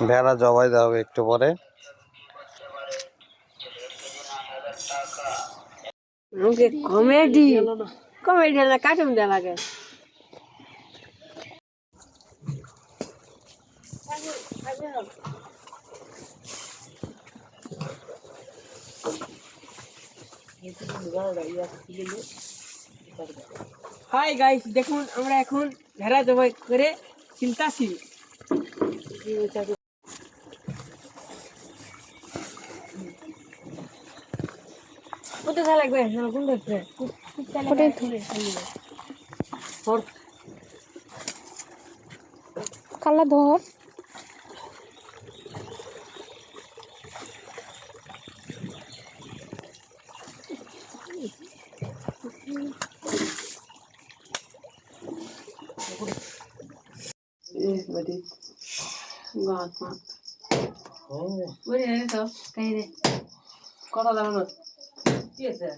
ভেড়া জবাই দেওয়া হবে একটু পরে। কমেডি কমেডি না কার্টুন দেওয়া লাগে। হাই গাইস, দেখুন আমরা এখন ভেড়া জবাই করে চিন্তাছি। কোথায় লাগবে কোন দেখবে কালা ধর কথা দাঁড়ানো কি আছে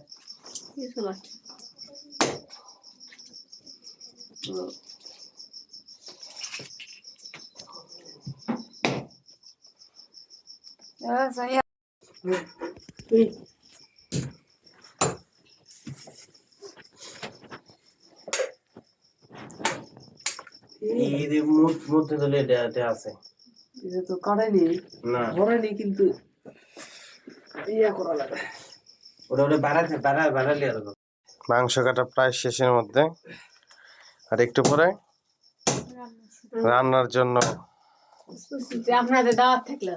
মধ্যে দিলে এটা আছে, এটা তো কাটাইনি না ভরাইনি, কিন্তু ইয়া করা লাগে। ওটা বাড়ালে আর মাংস কাটা প্রায় শেষের মধ্যে, আর একটু পরে রান্নার জন্য আপনাদের দাওয়াত থাকলো।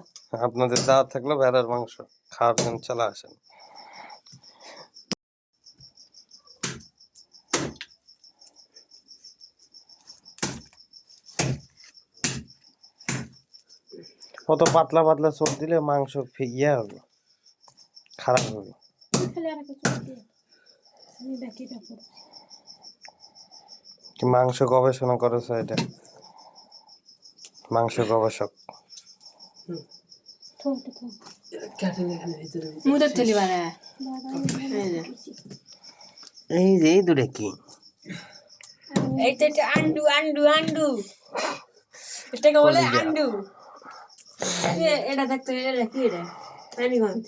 আপনাদের দাওয়াত থাকলো ভেড়ার মাংস খাওয়ার জন্য চলে আসেন। অত পাতলা পাতলা চোখ দিলে মাংস ইয়ে হবে, খারাপ হবে। কি মাংস গবেষণা করেছো এটা? মাংস গবেষক। মুদের থলি বানা এই যে এই দূরে কি, এইটা একটা আন্ডু আন্ডু আন্ডু, এটাকে বলে আন্ডু। এটা দেখতে এটা কি, এটা পানি গন্ধ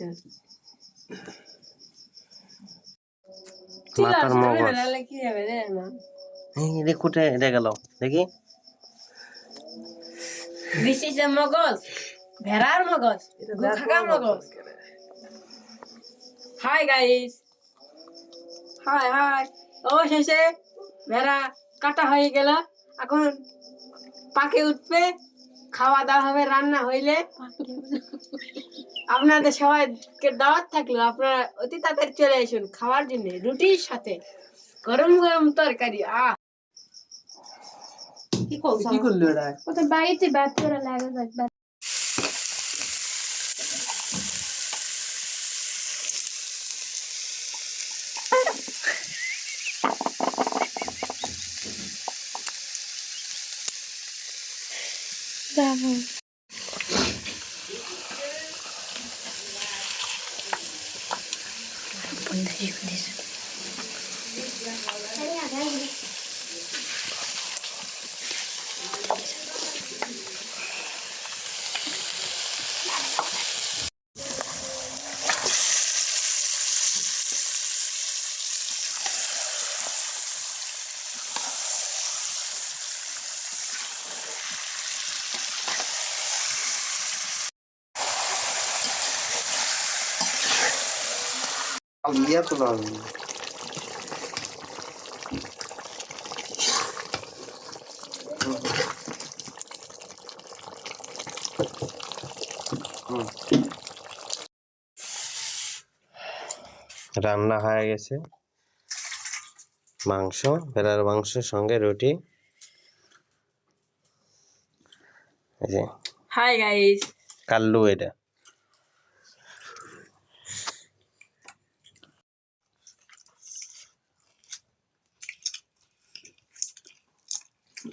মাথার মগজ। কি হবে রে না, এই রে কুটে এটা গেল দেখি। দিস ইজ এ মগজ, ভেড়ার মগজ, খাগা মগজ। Hi guys, high high. অবশেষে ভেড়া কাটা হয়ে গেল, এখন পাকে উঠবে, খাওয়া দাওয়া হবে। রান্না হইলে আপনাদের সবাইকে দাওয়াত থাকলো, আপনারা অতি তাড়াতাড়ি চলে আসুন খাওয়ার জন্য রুটির সাথে গরম গরম তরকারি। কি করলো এটা? ওটা বাড়িতে বাদ করে লাগা যাবে। যাবো ইয়া তো না রান্না হয়ে গেছে, মাংস, ভেড়ার মাংসের সঙ্গে রুটি। এই যে হাই গাইস, কাল্লু এটা।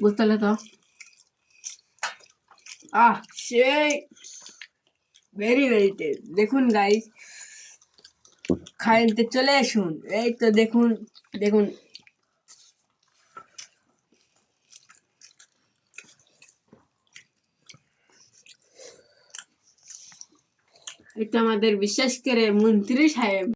বুঝতে তো সেই ভেরি ভেরি টেস্ট। দেখুন গাইস, খাইতে চলে আসুন। এই তো দেখুন দেখুন, এটা আমাদের বিশ্বাস করে মন্ত্রী সাহেব।